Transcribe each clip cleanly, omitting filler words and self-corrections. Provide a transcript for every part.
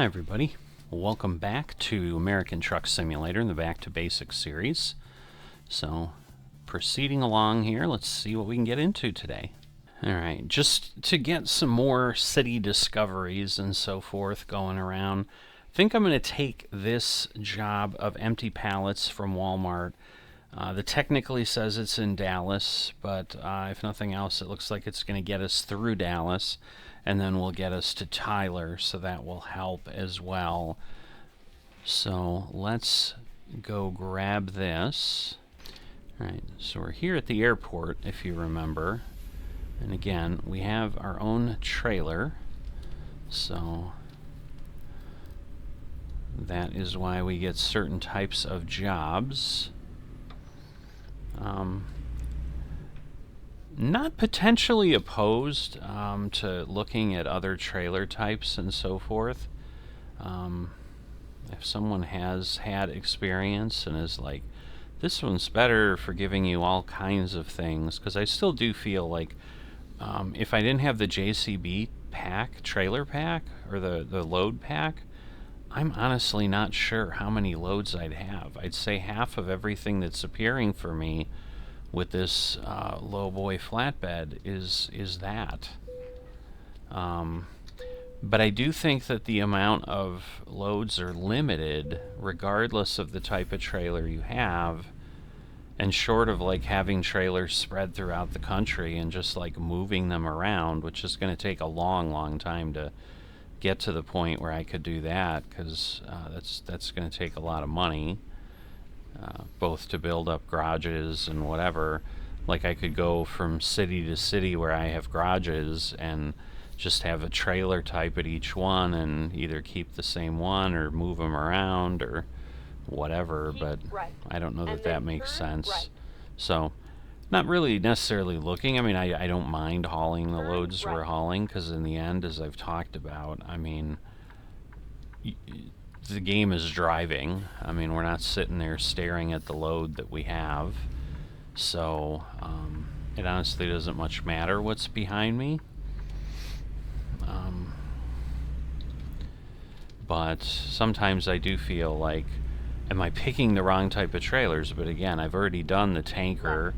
Hi everybody, welcome back to American Truck Simulator in the Back to Basics series. So, proceeding along here, let's see what we can get into today. Alright, just to get some more city discoveries and so forth going around, I think I'm going to take this job of empty pallets from Walmart. The technically says it's in Dallas, but if nothing else, it looks like it's going to get us through Dallas, and then we'll get us to Tyler, so that will help as well. So let's go grab this. Alright, so we're here at the airport, if you remember. And again, we have our own trailer, so that is why we get certain types of jobs. Not potentially opposed to looking at other trailer types and so forth. If someone has had experience and is like, this one's better for giving you all kinds of things, because I still do feel like if I didn't have the JCB pack, trailer pack, or the load pack, I'm honestly not sure how many loads I'd have. I'd say half of everything that's appearing for me with this lowboy flatbed is that. But I do think that the amount of loads are limited regardless of the type of trailer you have, and short of like having trailers spread throughout the country and just like moving them around, which is going to take a long time to get to the point where I could do that, because that's going to take a lot of money. Both to build up garages and whatever. Like I could go from city to city where I have garages and just have a trailer type at each one and either keep the same one or move them around or whatever, but I don't know that that makes sense. So not really necessarily looking. I mean, I don't mind hauling the loads we're hauling, because in the end, as I've talked about, I mean, the game is driving. I mean, we're not sitting there staring at the load that we have. So, it honestly doesn't much matter what's behind me. But sometimes I do feel like, am I picking the wrong type of trailers? But again, I've already done the tanker,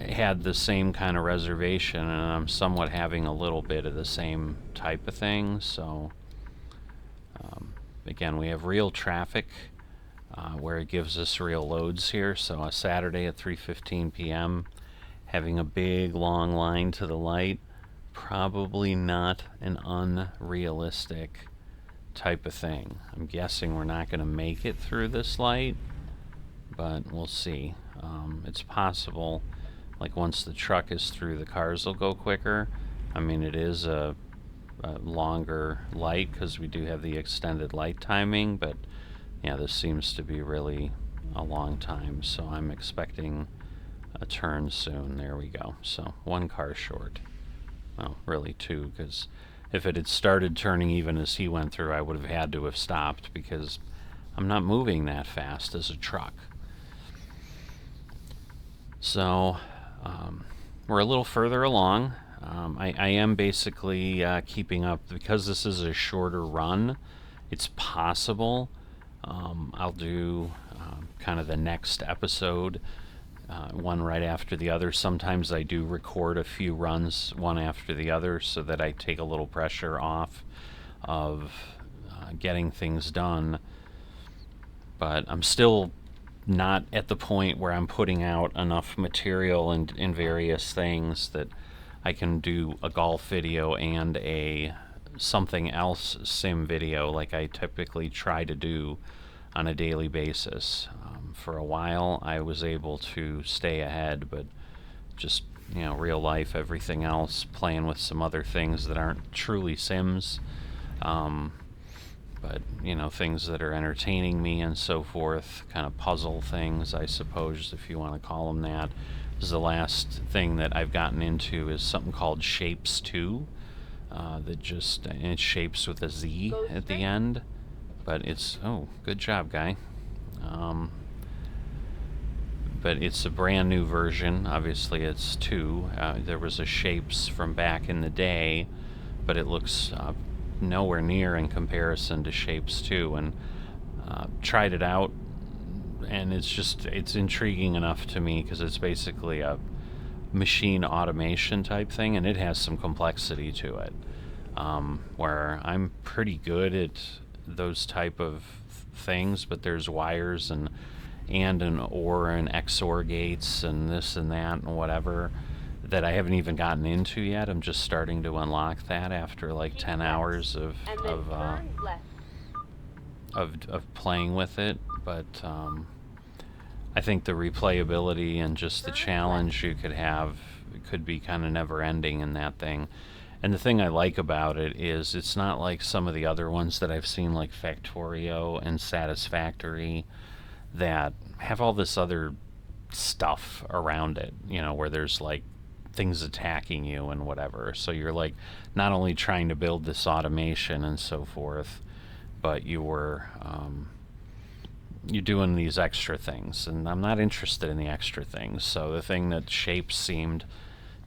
had the same kind of reservation, and I'm somewhat having a little bit of the same type of thing. So, again, we have real traffic where it gives us real loads here. So a Saturday at 3:15 p.m. having a big long line to the light, probably not an unrealistic type of thing. I'm guessing we're not going to make it through this light, but we'll see. It's possible, like once the truck is through, the cars will go quicker. I mean, it is a longer light because we do have the extended light timing, but yeah, this seems to be really a long time, so I'm expecting a turn soon. There we go. So one car short. Well, really two, because if it had started turning even as he went through, I would have had to have stopped, because I'm not moving that fast as a truck. So we're a little further along. I am basically keeping up, because this is a shorter run. It's possible I'll do kind of the next episode, one right after the other. Sometimes I do record a few runs one after the other so that I take a little pressure off of getting things done. But I'm still not at the point where I'm putting out enough material in various things that I can do a golf video and a something else sim video like I typically try to do on a daily basis. For a while I was able to stay ahead, but just, you know, real life, everything else, playing with some other things that aren't truly sims, but, you know, things that are entertaining me and so forth, kind of puzzle things, I suppose, if you want to call them that. This is the last thing that I've gotten into is something called Shapes 2, that just, and it shapes with a Z at the end, but it's, oh, good job, guy. But it's a brand new version. Obviously it's 2. There was a Shapes from back in the day, but it looks nowhere near in comparison to Shapes 2, and tried it out, and it's intriguing enough to me because it's basically a machine automation type thing, and it has some complexity to it, where I'm pretty good at those type of things, but there's wires and an OR and XOR gates and this and that and whatever that I haven't even gotten into yet. I'm just starting to unlock that after like 10 hours of playing with it, but I think the replayability and just the challenge you could have could be kind of never ending in that thing. And the thing I like about it is it's not like some of the other ones that I've seen, like Factorio and Satisfactory, that have all this other stuff around it, you know, where there's like things attacking you and whatever. So you're like not only trying to build this automation and so forth, but you're doing these extra things, and I'm not interested in the extra things. So the thing that Shapes seemed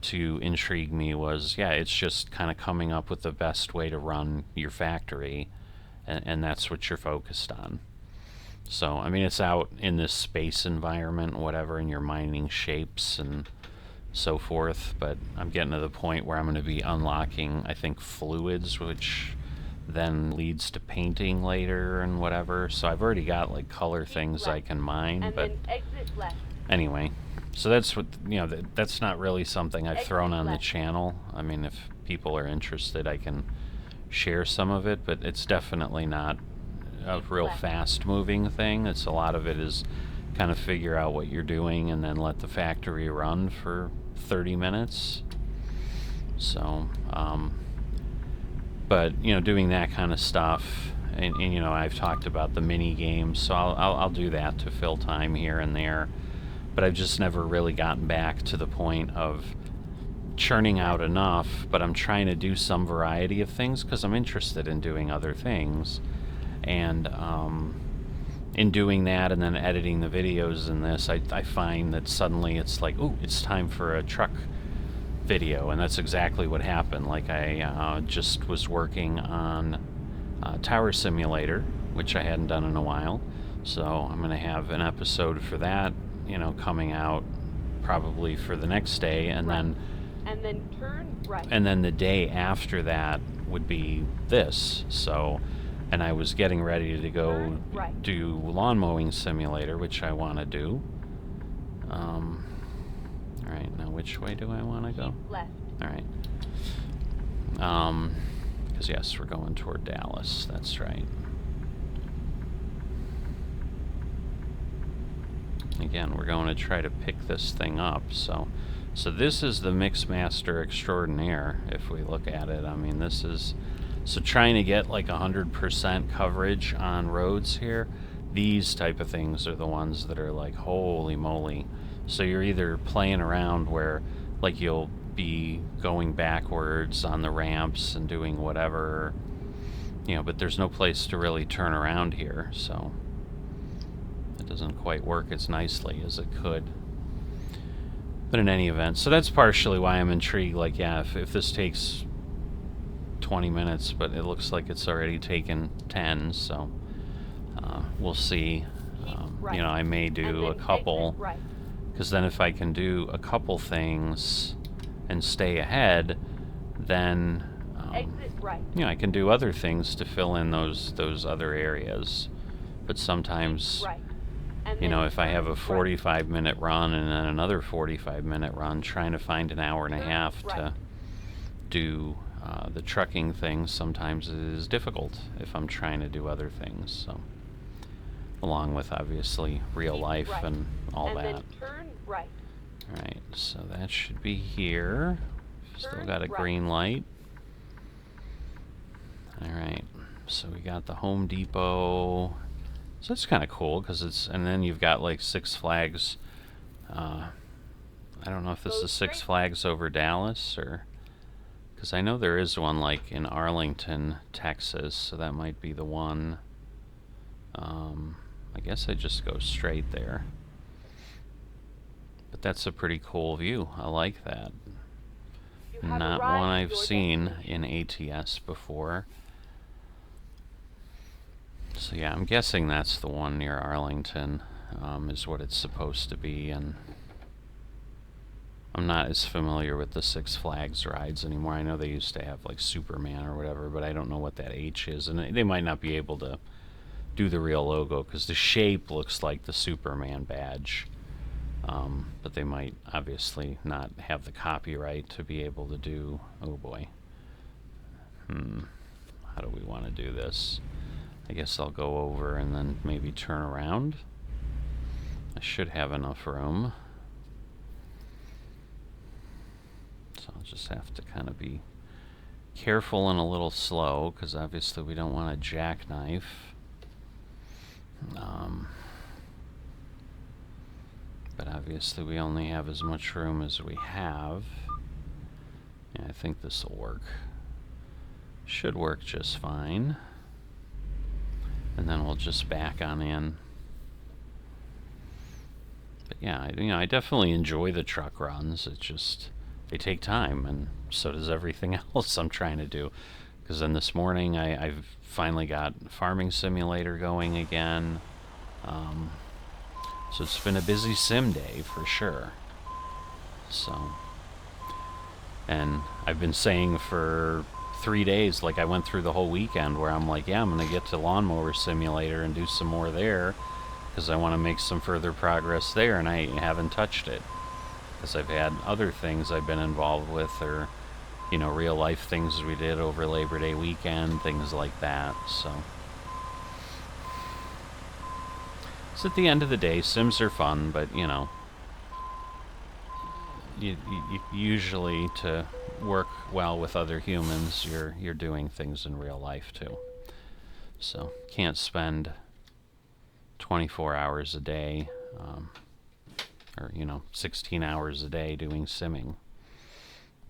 to intrigue me was, yeah, it's just kind of coming up with the best way to run your factory, and that's what you're focused on. So, I mean, it's out in this space environment, whatever, and you're mining shapes and so forth, but I'm getting to the point where I'm going to be unlocking, I think, fluids, which then leads to painting later and whatever. So I've already got like color things I can mine, but anyway, so that's what, you know, that's not really something I've thrown on the channel. I mean, if people are interested, I can share some of it, but it's definitely not a real fast moving thing. It's a lot of it is kind of figure out what you're doing and then let the factory run for 30 minutes. So but you know, doing that kind of stuff, and you know, I've talked about the mini games, so I'll do that to fill time here and there, but I've just never really gotten back to the point of churning out enough. But I'm trying to do some variety of things because I'm interested in doing other things, and in doing that and then editing the videos in this, I find that suddenly it's like, ooh, it's time for a truck video, and that's exactly what happened. Like I just was working on Tower Simulator, which I hadn't done in a while, so I'm going to have an episode for that, you know, coming out probably for the next day, and then turn right, and then the day after that would be this. So, and I was getting ready to go do Lawn Mowing Simulator, which I want to do. Alright, now which way do I want to go? Alright. Because yes, we're going toward Dallas, that's right. Again, we're going to try to pick this thing up. So this is the Mixmaster Extraordinaire, if we look at it. I mean, this is... So trying to get like 100% coverage on roads here, these type of things are the ones that are like, holy moly. So you're either playing around where like you'll be going backwards on the ramps and doing whatever, you know, but there's no place to really turn around here, so it doesn't quite work as nicely as it could. But in any event, so that's partially why I'm intrigued. Like, yeah, if this takes 20 minutes, but it looks like it's already taken 10, so we'll see. You know, I may do a couple, because then if I can do a couple things and stay ahead, then you know, I can do other things to fill in those other areas. But sometimes, you know, if I have a 45-minute run and then another 45-minute run, trying to find an hour and a half to do the trucking thing sometimes is difficult if I'm trying to do other things. So, along with obviously real life and all that. Alright, so that should be here. Still got a green light. Alright, so we got the Home Depot. So that's kind of cool, because it's, and then you've got like Six Flags. I don't know if this is Six Flags over Dallas, or, because I know there is one like in Arlington, Texas, so that might be the one. I guess I just go straight there. But that's a pretty cool view. I like that. Not one I've seen in ATS before. So yeah, I'm guessing that's the one near Arlington, is what it's supposed to be, and I'm not as familiar with the Six Flags rides anymore. I know they used to have like Superman or whatever, but I don't know what that H is, and they might not be able to do the real logo because the shape looks like the Superman badge, but they might obviously not have the copyright to be able to do. Oh boy. How do we want to do this? I guess I'll go over and then maybe turn around. I should have enough room. So I'll just have to kind of be careful and a little slow, because obviously we don't want to jackknife. But obviously we only have as much room as we have. Yeah, I think this will work. Should work just fine. And then we'll just back on in. But yeah, I definitely enjoy the truck runs. It's just, they take time, and so does everything else I'm trying to do. Because then this morning I've finally got Farming Simulator going again. So it's been a busy sim day for sure. So, and I've been saying for 3 days, like I went through the whole weekend where I'm like, yeah, I'm gonna get to Lawnmower Simulator and do some more there, because I want to make some further progress there, and I haven't touched it because I've had other things I've been involved with, or real life things we did over Labor Day weekend, things like that. So at the end of the day, sims are fun, but you usually, to work well with other humans, you're doing things in real life too. So can't spend 24 hours a day, or 16 hours a day doing simming.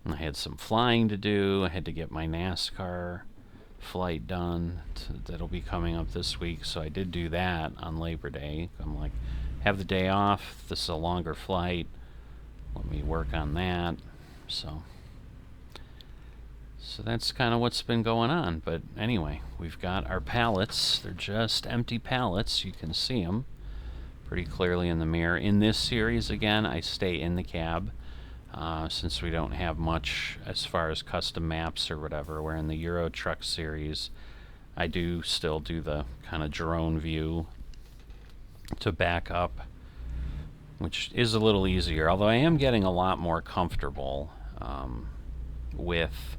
I had some flying to do. I had to get my NASCAR flight done. That'll be coming up this week, so I did do that on Labor Day. I'm like, have the day off. This is a longer flight. Let me work on that. So that's kind of what's been going on. But anyway, we've got our pallets. They're just empty pallets. You can see them pretty clearly in the mirror. In this series, again, I stay in the cab. Since we don't have much as far as custom maps or whatever, where in the Euro Truck series I do still do the kind of drone view to back up, which is a little easier, although I am getting a lot more comfortable with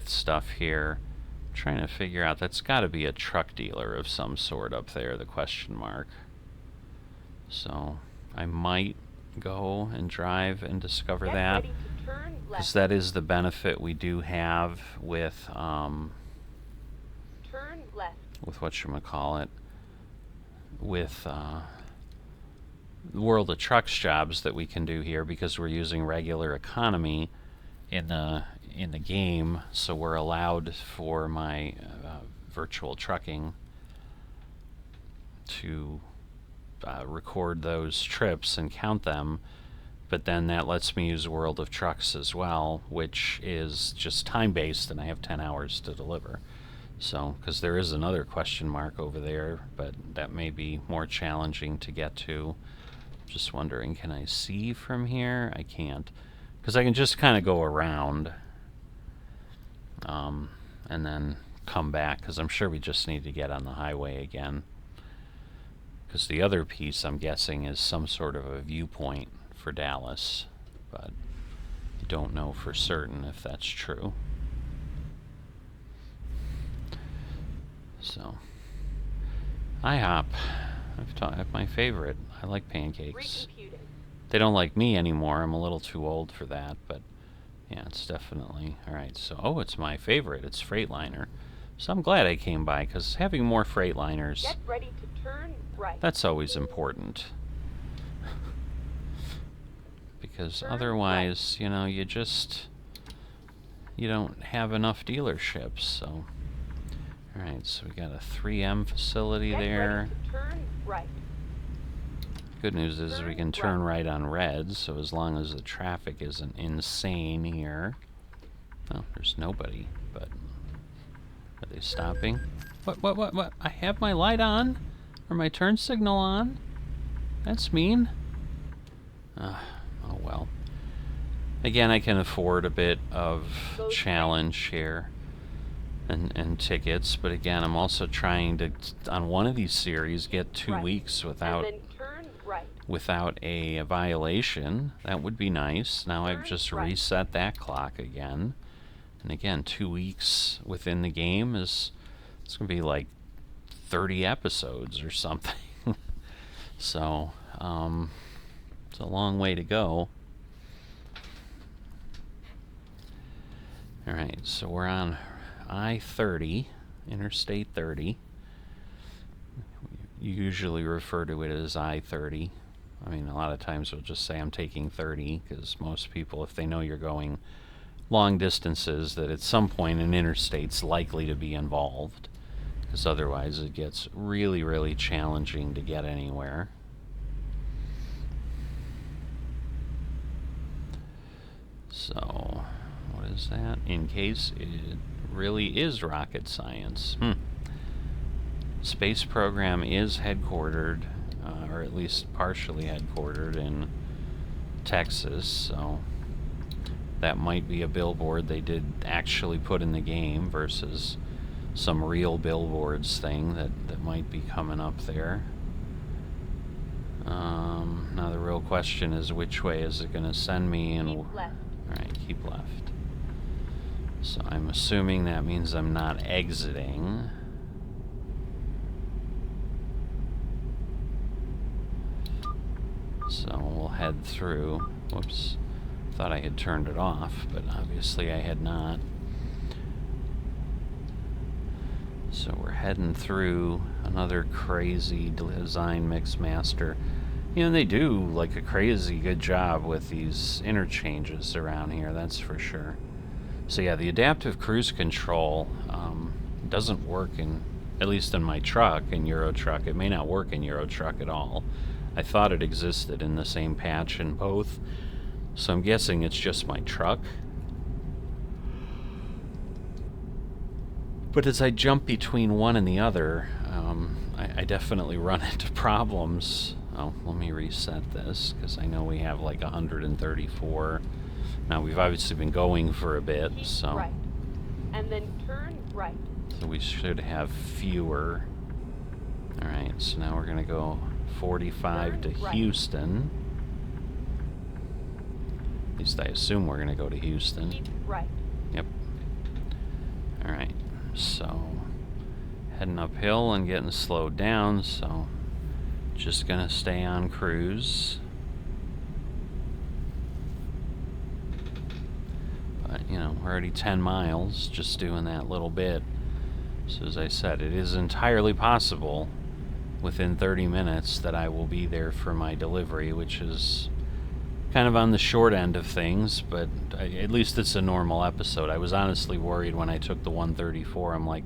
stuff here. I'm trying to figure out, that's got to be a truck dealer of some sort up there, the question mark. So I might go and drive and discover that, because that is the benefit we do have with with whatchamacallit, with the World of Trucks jobs that we can do here, because we're using regular economy in the game, so we're allowed for my virtual trucking to record those trips and count them, but then that lets me use World of Trucks as well, which is just time-based, and I have 10 hours to deliver. So, because there is another question mark over there, but that may be more challenging to get to. Just wondering, can I see from here? I can't, because I can just kind of go around and then come back, because I'm sure we just need to get on the highway again. Because the other piece, I'm guessing, is some sort of a viewpoint for Dallas, but I don't know for certain if that's true. So, IHOP, my favorite. I like pancakes. They don't like me anymore. I'm a little too old for that, but yeah, it's definitely alright. So, it's my favorite. It's Freightliner. So I'm glad I came by, because having more Freightliners, get ready to turn right. That's always important. Because otherwise, you don't have enough dealerships. So, alright, so we got a 3M facility there. Ready to turn right. Good news is we can turn right on red, so as long as the traffic isn't insane here. Well, there's nobody, but they stopping? What? I have my light on? Or my turn signal on? That's mean. Oh well. Again, I can afford a bit of challenge here and tickets, but again, I'm also trying to, on one of these series, get 2 weeks without and then turn right. without a violation. That would be nice. Now I've just right. reset that clock again. And again, 2 weeks within the game it's going to be like 30 episodes or something. So, it's a long way to go. Alright, so we're on I-30, Interstate 30. You usually refer to it as I-30. I mean, a lot of times we'll just say I'm taking 30, because most people, if they know you're going long distances, that at some point an interstate's likely to be involved, because otherwise it gets really, really challenging to get anywhere. So, what is that? In case it really is rocket science. Space program is headquartered, or at least partially headquartered in Texas, so that might be a billboard they did actually put in the game versus some real billboards thing that might be coming up there. Now the real question is, which way is it going to send me? And keep left. Alright, keep left. So I'm assuming that means I'm not exiting. So we'll head through. Whoops. Thought I had turned it off, but obviously I had not. So we're heading through another crazy design mix master. You know, they do like a crazy good job with these interchanges around here, that's for sure. So yeah, the adaptive cruise control doesn't work at least in my truck, in Euro Truck. It may not work in Euro Truck at all. I thought it existed in the same patch in both, so I'm guessing it's just my truck. But as I jump between one and the other, I definitely run into problems. Oh, let me reset this, because I know we have like 134. Now, we've obviously been going for a bit, keep so... right. And then turn right. So we should have fewer. Alright, so now we're going to go 45 to Houston. At least I assume we're going to go to Houston. Keep right. Yep. Alright, so heading uphill and getting slowed down, so just going to stay on cruise. But, you know, we're already 10 miles just doing that little bit. So as I said, it is entirely possible within 30 minutes that I will be there for my delivery, which is kind of on the short end of things, but at least it's a normal episode. I was honestly worried when I took the 134. I'm like,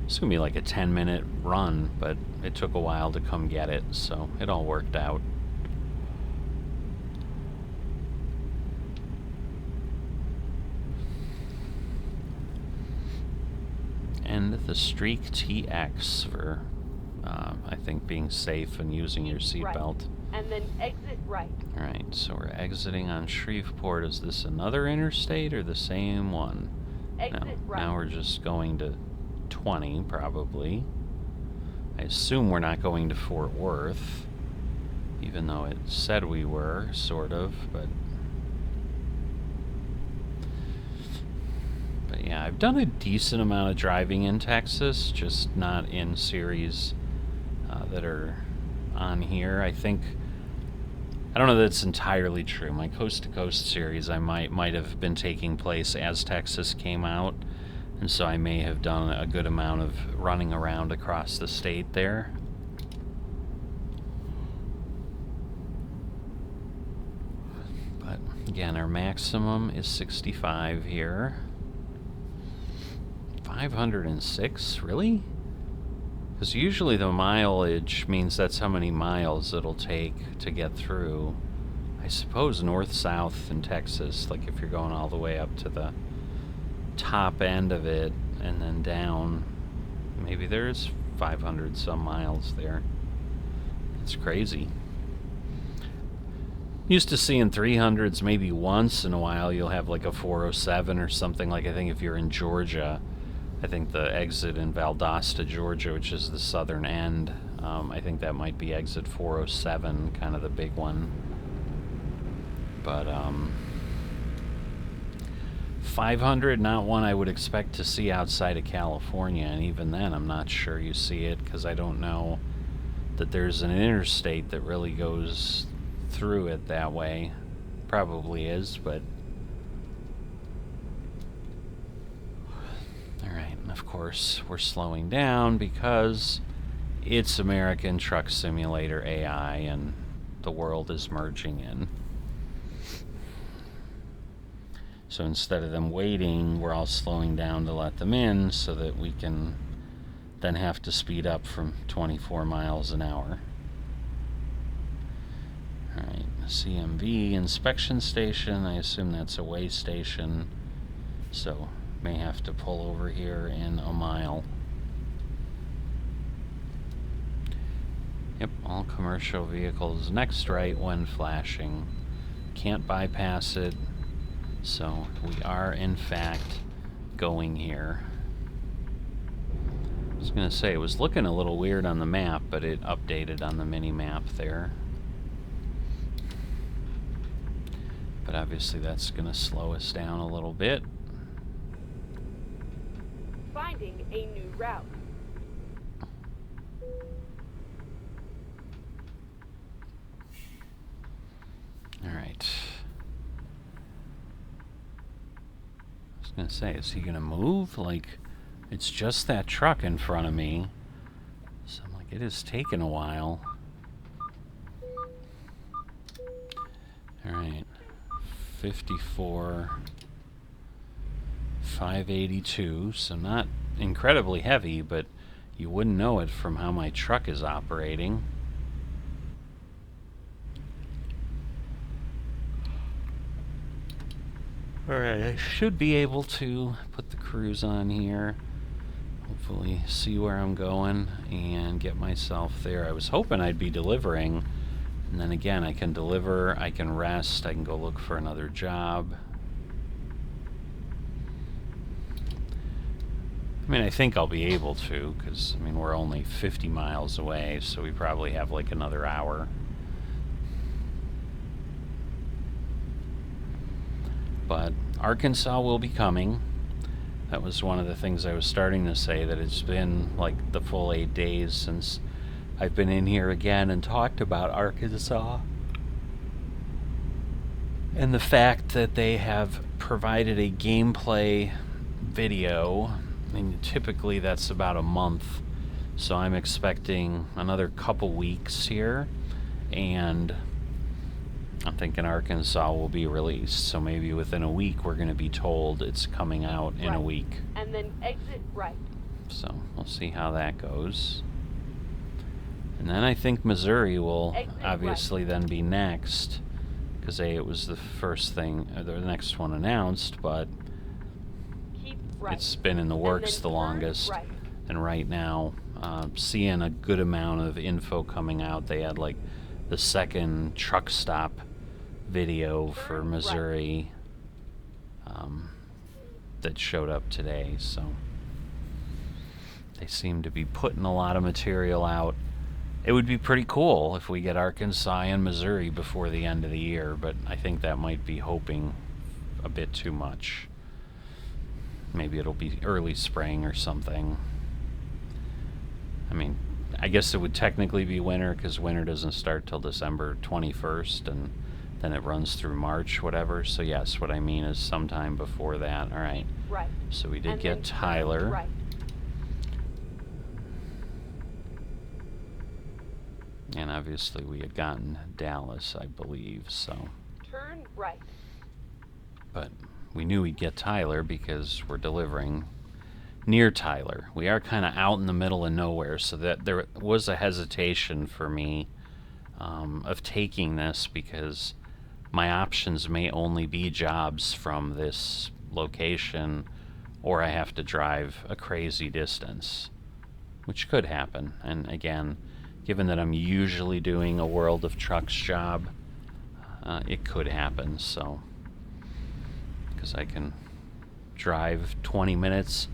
it's going to be like a 10-minute run, but it took a while to come get it, so it all worked out. And the Streak TX for, I think, being safe and using your seatbelt. And then exit right. Alright, so we're exiting on Shreveport. Is this another interstate or the same one? Exit No, right. now we're just going to 20, probably. I assume we're not going to Fort Worth, even though it said we were, sort of, but yeah, I've done a decent amount of driving in Texas, just not in series that are on here. I don't know that it's entirely true. My Coast to Coast series I might have been taking place as Texas came out, and so I may have done a good amount of running around across the state there. But again, our maximum is 65 here. 506? Really? Because usually the mileage means that's how many miles it'll take to get through. I suppose north-south in Texas, like if you're going all the way up to the top end of it and then down, maybe there's 500 some miles there. It's crazy. Used to seeing 300s maybe once in a while. You'll have like a 407 or something. Like, I think if you're in Georgia, I think the exit in Valdosta, Georgia, which is the southern end, I think that might be exit 407, kind of the big one. But 500, not one I would expect to see outside of California, and even then I'm not sure you see it, because I don't know that there's an interstate that really goes through it that way. Probably is, but alright, and of course we're slowing down because it's American Truck Simulator AI and the world is merging in. So instead of them waiting, we're all slowing down to let them in so that we can then have to speed up from 24 miles an hour. Alright, CMV inspection station. I assume that's a way station, so may have to pull over here in a mile. Yep, all commercial vehicles next right when flashing. Can't bypass it, so we are in fact going here. I was gonna say, it was looking a little weird on the map, but it updated on the mini map there. But obviously that's gonna slow us down a little bit. Finding a new route. Alright. I was gonna say, is he gonna move? Like, it's just that truck in front of me. So I'm like, it is taking a while. Alright. 54. 582, so not incredibly heavy, but you wouldn't know it from how my truck is operating. Alright, I should be able to put the cruise on here, hopefully see where I'm going and get myself there. I was hoping I'd be delivering, and then again, I can deliver, I can rest, I can go look for another job. I mean, I think I'll be able to, because, I mean, we're only 50 miles away, so we probably have like another hour. But Arkansas will be coming. That was one of the things I was starting to say, that it's been like the full 8 days since I've been in here again and talked about Arkansas. And the fact that they have provided a gameplay video. I mean, typically that's about a month, so I'm expecting another couple weeks here, and I'm thinking Arkansas will be released, so maybe within a week we're going to be told it's coming out in a week. And then exit right. So we'll see how that goes. And then I think Missouri will obviously then be next, because it was the first thing, or the next one announced, but it's been in the works the longest, and right now, seeing a good amount of info coming out. They had like the second truck stop video for Missouri that showed up today, so they seem to be putting a lot of material out. It would be pretty cool if we get Arkansas and Missouri before the end of the year, but I think that might be hoping a bit too much. Maybe it'll be early spring or something. I mean, I guess it would technically be winter, because winter doesn't start till December 21st, and then it runs through March, whatever. So yes, what I mean is sometime before that. Alright. Right. So we did get Tyler. Right. And obviously we had gotten Dallas, I believe, so. Turn right. But we knew we'd get Tyler because we're delivering near Tyler. We are kind of out in the middle of nowhere, so that there was a hesitation for me of taking this, because my options may only be jobs from this location, or I have to drive a crazy distance. which could happen. And again, given that I'm usually doing a World of Trucks job, it could happen. So, because I can drive 20 minutes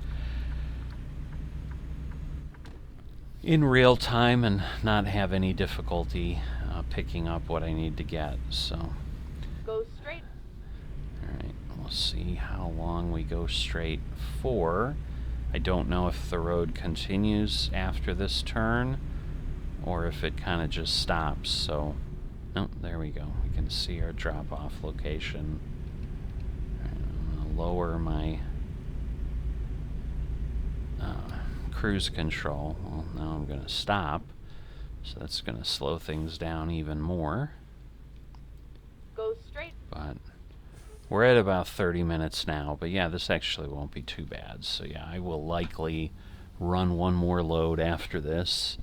in real time and not have any difficulty picking up what I need to get. So, Go straight. alright, we'll see how long we go straight for. I don't know if the road continues after this turn or if it kind of just stops. So, no, there we go. We can see our drop-off location. I'm going to lower my cruise control. Well, now I'm going to stop, so that's going to slow things down even more. Go straight. But we're at about 30 minutes now, but yeah, this actually won't be too bad. So yeah, I will likely run one more load after this,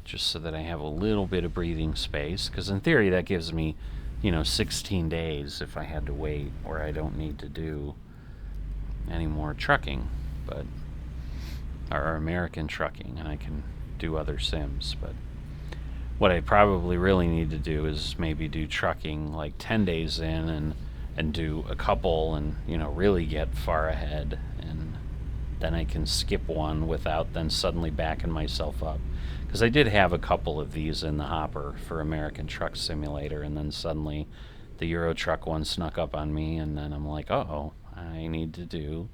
just so that I have a little bit of breathing space, because in theory that gives me, 16 days if I had to wait, or I don't need to do any more trucking, but or American trucking, and I can do other sims. But what I probably really need to do is maybe do trucking like 10 days in and do a couple and really get far ahead, and then I can skip one without then suddenly backing myself up, because I did have a couple of these in the hopper for American Truck Simulator, and then suddenly the Euro Truck one snuck up on me, and then I'm like, uh-oh, I need to do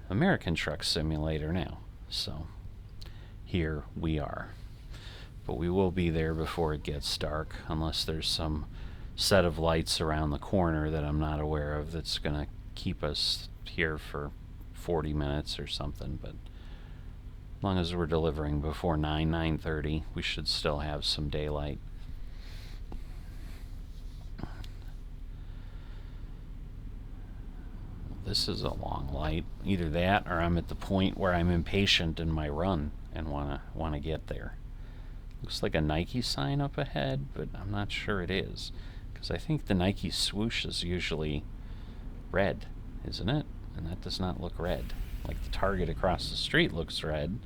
American Truck Simulator now. So here we are. But we will be there before it gets dark, unless there's some set of lights around the corner that I'm not aware of that's going to keep us here for 40 minutes or something. But as long as we're delivering before 9:30, we should still have some daylight. This is a long light. Either that, or I'm at the point where I'm impatient in my run and wanna get there. Looks like a Nike sign up ahead, but I'm not sure it is, because I think the Nike swoosh is usually red, isn't it? And that does not look red. Like the Target across the street looks red,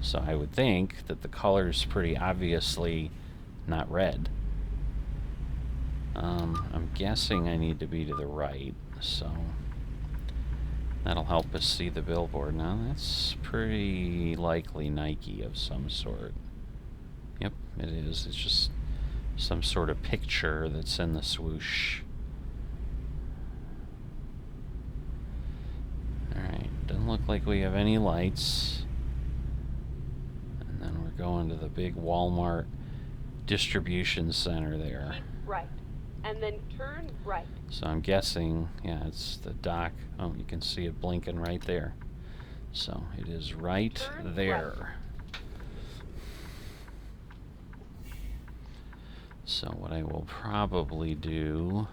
so I would think that the color's pretty obviously not red. I'm guessing I need to be to the right, so that'll help us see the billboard. Now that's pretty likely Nike of some sort. Yep, it is. It's just some sort of picture that's in the swoosh. Alright, doesn't look like we have any lights. And then we're going to the big Walmart distribution center there. Keep right. And then turn right. So I'm guessing, yeah, it's the dock. Oh, you can see it blinking right there. So it is right Turn there. right. So what I will probably do,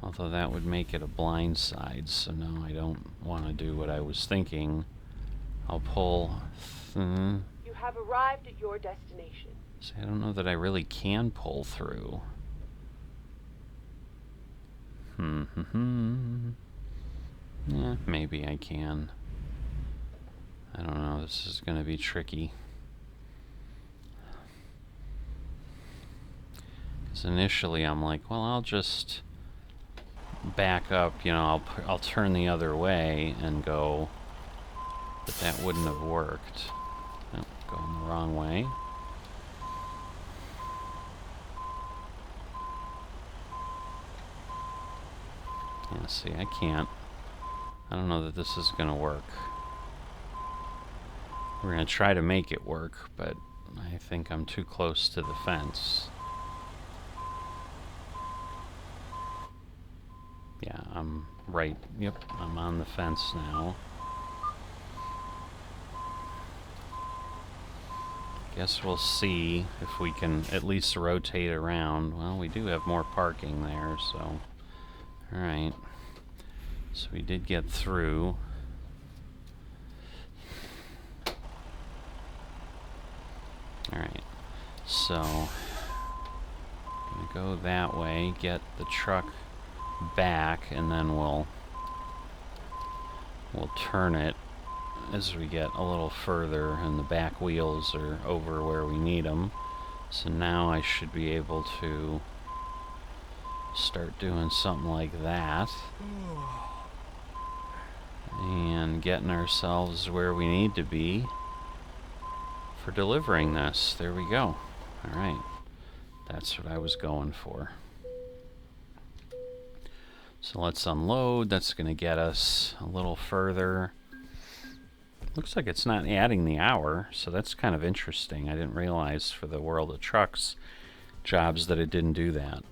although that would make it a blind side, so no, I don't want to do what I was thinking. I'll pull. You have arrived at your destination. See, I don't know that I really can pull through. Yeah, maybe I can. I don't know, this is going to be tricky. Because initially I'm like, well, I'll just back up, I'll turn the other way and go, but that wouldn't have worked. Oh, going the wrong way. Yeah, see, I can't. I don't know that this is going to work. We're going to try to make it work, but I think I'm too close to the fence. Yeah, I'm right. Yep, I'm on the fence now. Guess we'll see if we can at least rotate around. Well, we do have more parking there, so... Alright. So we did get through. Alright. So... I'm gonna go that way, get the truck back, and then we'll turn it as we get a little further and the back wheels are over where we need them. So now I should be able to start doing something like that. And getting ourselves where we need to be for delivering this. There we go. Alright. That's what I was going for. So let's unload. That's going to get us a little further. Looks like it's not adding the hour, so that's kind of interesting. I didn't realize for the World of Trucks jobs that it didn't do that.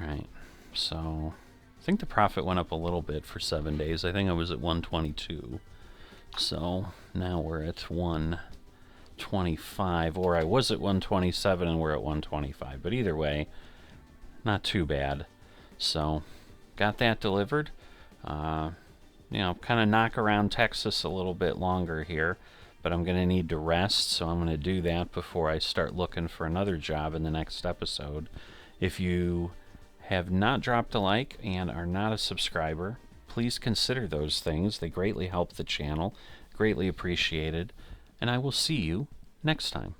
Alright, so I think the profit went up a little bit for 7 days. I think I was at 122. So now we're at 125, or I was at 127 and we're at 125. But either way, not too bad. So got that delivered. You know, kind of knock around Texas a little bit longer here, but I'm going to need to rest, so I'm going to do that before I start looking for another job in the next episode. If you have not dropped a like and are not a subscriber, please consider those things. They greatly help the channel, greatly appreciated, and I will see you next time.